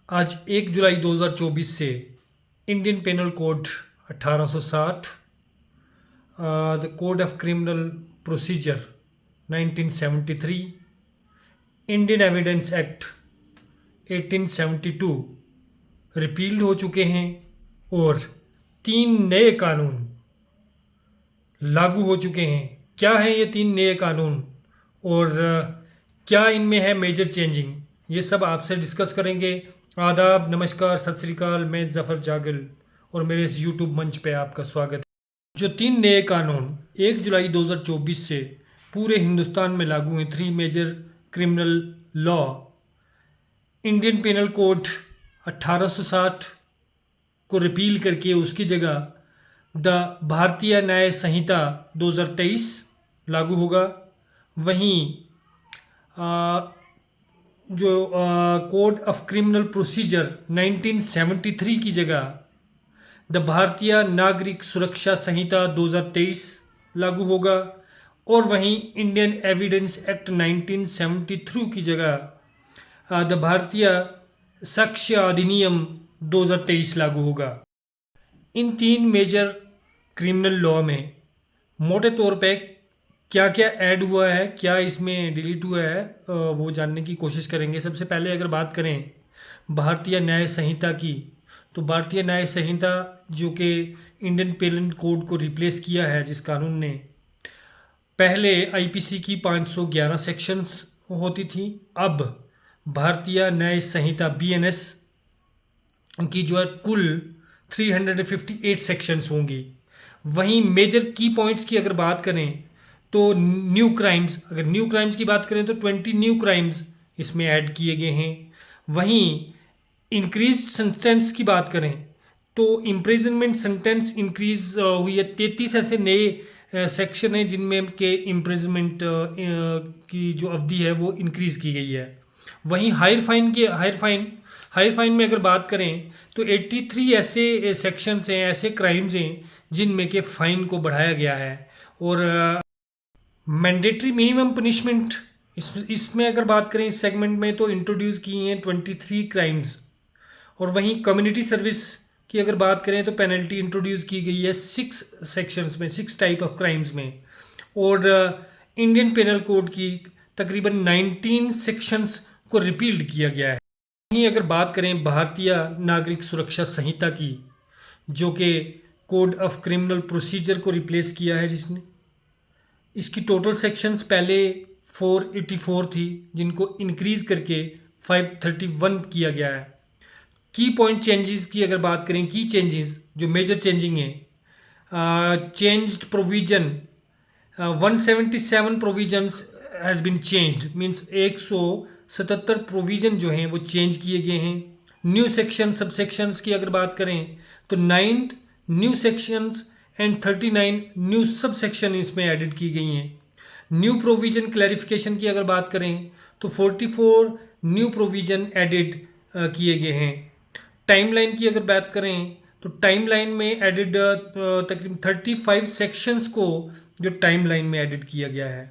आज 1 जुलाई 2024 से Indian penal code 1860, the code of criminal procedure 1973, Indian evidence act 1872 repealed हो चुके हैं और 3 नए कानून लागू हो चुके हैं। क्या हैं ये 3 नए कानून और क्या इनमें है मेजर चेंजिंग, ये सब आपसे डिस्कस करेंगे। आदाब, नमस्कार, सत श्री अकाल। मैं जफ़र जागिल और मेरे इस यूट्यूब मंच पे आपका स्वागत है। जो 3 नए कानून 1 जुलाई 2024 से पूरे हिंदुस्तान में लागू हैं, 3 major criminal law, Indian penal code 1860 को रिपील करके उसकी जगह द भारतीय न्याय संहिता 2023 लागू होगा। वहीं जो कोड ऑफ क्रिमिनल प्रोसीजर 1973 की जगह द भारतीय नागरिक सुरक्षा संहिता 2023 लागू होगा और वहीं इंडियन एविडेंस एक्ट 1973 की जगह द भारतीय साक्ष्य अधिनियम 2023 लागू होगा। इन 3 मेजर क्रिमिनल लॉ में मोटे तौर पे क्या क्या ऐड हुआ है, क्या इसमें डिलीट हुआ है, वो जानने की कोशिश करेंगे। सबसे पहले अगर बात करें भारतीय न्याय संहिता की, तो भारतीय न्याय संहिता जो कि इंडियन पेनल कोड को रिप्लेस किया है, जिस कानून ने पहले आईपीसी की 511 सेक्शंस होती थी, अब भारतीय न्याय संहिता बीएनएस की जो है कुल 358 सेक्शंस होंगी। वहीं मेजर की पॉइंट्स की अगर बात करें तो न्यू क्राइम्स, अगर न्यू क्राइम्स की बात करें तो 20 न्यू क्राइम्स इसमें ऐड किए गए हैं। वहीं इंक्रीज सेंटेंस की बात करें तो इम्प्रिजनमेंट सेंटेंस इंक्रीज हुई है। 33 ऐसे नए सेक्शन हैं जिनमें के इम्प्रिजनमेंट की जो अवधि है वो इंक्रीज की गई है। वहीं हायर फाइन में अगर बात करें तो 83 ऐसे सेक्शंस हैं, ऐसे क्राइम्स हैं जिनमें के फाइन को बढ़ाया गया है। और मैंडेटरी मिनिमम पनिशमेंट इसमें अगर बात करें इस सेगमेंट में तो इंट्रोड्यूस की हैं 23 क्राइम्स। और वहीं कम्युनिटी सर्विस की अगर बात करें तो पेनल्टी इंट्रोड्यूस की गई है 6 सेक्शंस में, 6 टाइप ऑफ क्राइम्स में। और इंडियन पेनल कोड की तकरीबन 19 सेक्शंस को रिपील्ड किया गया है। वहीं अगर बात करें भारतीय नागरिक सुरक्षा संहिता की, जो कि कोड ऑफ क्रिमिनल प्रोसीजर को रिप्लेस किया है, जिसने इसकी टोटल सेक्शंस पहले 484 थी जिनको इंक्रीज करके 531 किया गया है। की पॉइंट चेंजेस की अगर बात करें, की चेंजेस जो मेजर चेंजिंग है, changed provision 177 provisions has been changed, means 177 provision जो हैं वो चेंज किए गए हैं। न्यू सेक्शन सब सेक्शंस की अगर बात करें तो 9 new sections and 39 new sub section इसमें एडिड की गई हैं। न्यू प्रोविजन क्लैरिफिकेशन की अगर बात करें तो 44 न्यू प्रोविजन एडिड किए गए हैं। टाइमलाइन की अगर बात करें तो टाइमलाइन में एडिड तकरीबन 35 सेक्शंस को जो टाइमलाइन में एडिड किया गया है।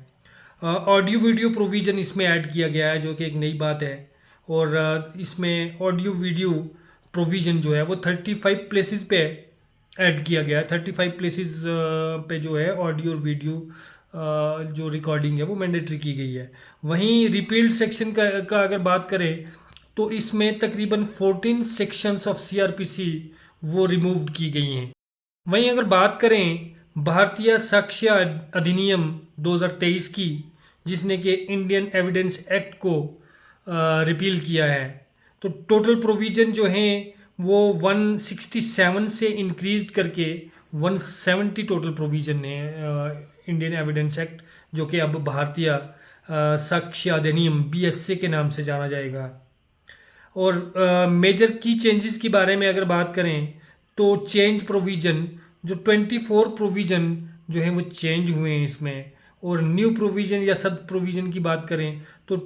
ऑडियो वीडियो प्रोविज़न इसमें ऐड किया गया है, जो कि एक नई बात है। और इसमें ऑडियो वीडियो प्रोविज़न जो है वो 35 प्लेसेस पे ऐड किया गया है। 35 प्लेसेस पे जो है ऑडियो और वीडियो जो रिकॉर्डिंग है वो मैंडेटरी की गई है। वहीं रिपील्ड सेक्शन का अगर बात करें तो इसमें तकरीबन 14 सेक्शंस ऑफ सीआरपीसी वो रिमूव की गई हैं। वहीं अगर बात करें भारतीय साक्ष्य अधिनियम 2023 की, जिसने कि इंडियन एविडेंस एक्ट को रिपील किया है, तो टोटल प्रोविज़न जो हैं वो 167 से इंक्रीज करके 170 टोटल प्रोविज़न है इंडियन एविडेंस एक्ट, जो कि अब भारतीय साक्ष्य अधिनियम बीएसए के नाम से जाना जाएगा। और मेजर की चेंजेस के बारे में अगर बात करें तो चेंज प्रोविज़न जो 24 प्रोविज़न जो है वो चेंज हुए हैं इसमें। और न्यू प्रोविज़न या सब प्रोविज़न की बात करें तो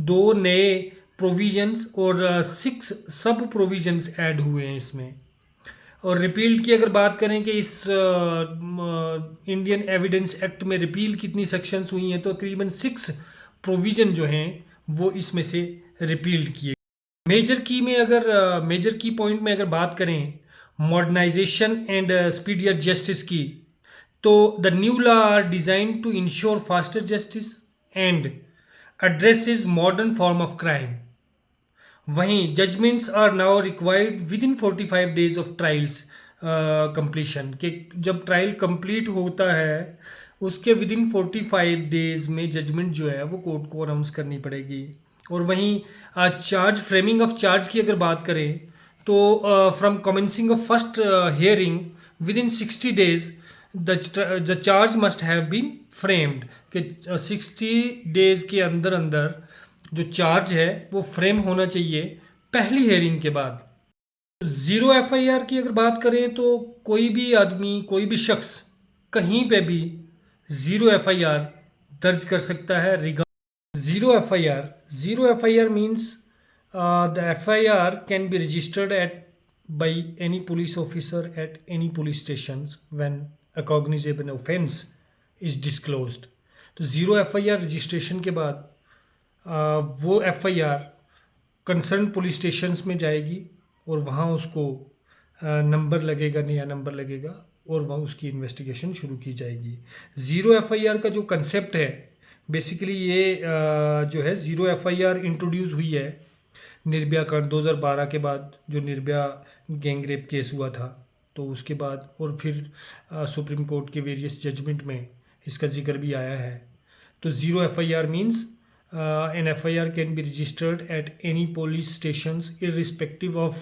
2 नए प्रोविज़न्स और 6 सब प्रोविज़न्स ऐड हुए हैं इसमें। और रिपील की अगर बात करें कि इस इंडियन एविडेंस एक्ट में रिपील कितनी सेक्शंस हुई हैं तो तकरीबन 6 प्रोविज़न जो हैं वो इसमें से रिपील्ड किए। मेजर की पॉइंट में अगर बात करें मॉडर्नाइजेशन एंड स्पीडियर जस्टिस की, तो the new law are design to ensure faster justice and addresses modern form of crime. वहीं judgements are now required within 45 days of trials completion, कि जब ट्रायल कंप्लीट होता है उसके within 45 days में judgement जो है वो कोर्ट को अनाउंस करनी पड़ेगी। और वहीं चार्ज फ्रेमिंग ऑफ चार्ज की अगर बात करें तो from commencing of first hearing within 60 days the charge must have been framed, कि 60 डेज के अंदर अंदर जो चार्ज है वो फ्रेम होना चाहिए पहली हियरिंग के बाद। ज़ीरो एफआईआर की अगर बात करें तो कोई भी आदमी, कोई भी शख्स कहीं पे भी ज़ीरो एफआईआर दर्ज कर सकता है। Zero FIR means the FIR can be registered eight by any police officer at any police stations when a cognizable offense is disclosed। तो ज़ीरो एफआईआर रजिस्ट्रेशन के बाद वो एफआईआर कंसर्न पुलिस स्टेशंस में जाएगी और वहाँ उसको नंबर लगेगा, नया नंबर लगेगा और वहाँ उसकी इन्वेस्टिगेशन शुरू की जाएगी। ज़ीरो एफआईआर का जो कंसेप्ट है बेसिकली ये जो है ज़ीरो एफआईआर इंट्रोड्यूस हुई है निर्भया कांड 2012 के बाद, जो निर्भया गैंग रेप केस हुआ था तो उसके बाद, और फिर सुप्रीम कोर्ट के वेरियस जजमेंट में इसका जिक्र भी आया है। तो zero FIR means an FIR can be registered at any police stations irrespective of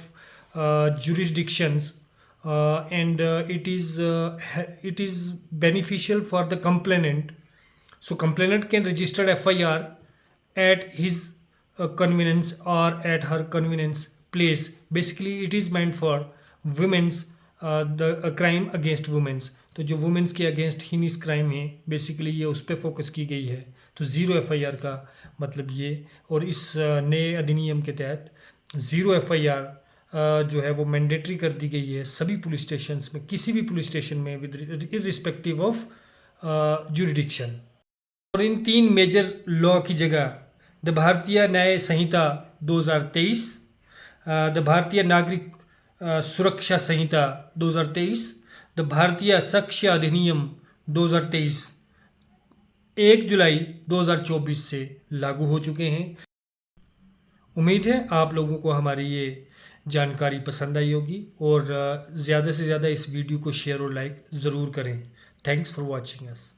jurisdictions, and it is beneficial for the complainant. So complainant can register FIR at his convenience or at her convenience place. Basically it is meant for women's the crime against women's, तो जो women's के against heinous crime है basically ये उस पर focus की गई है। तो ज़ीरो एफआईआर का मतलब ये, और इस नए अधिनियम के तहत ज़ीरो एफआईआर जो है वो मैंडेटरी कर दी गई है सभी पुलिस स्टेशंस में, किसी भी पुलिस स्टेशन में विद इर्रिस्पेक्टिव ऑफ जुरिडिक्शन। और इन तीन मेजर लॉ की जगह द भारतीय न्याय संहिता 2023, द भारतीय नागरिक सुरक्षा संहिता 2023, द भारतीय साक्ष्य अधिनियम 2023 1 जुलाई 2024 से लागू हो चुके हैं। उम्मीद है आप लोगों को हमारी ये जानकारी पसंद आई होगी और ज़्यादा से ज़्यादा इस वीडियो को शेयर और लाइक ज़रूर करें। Thanks for watching us.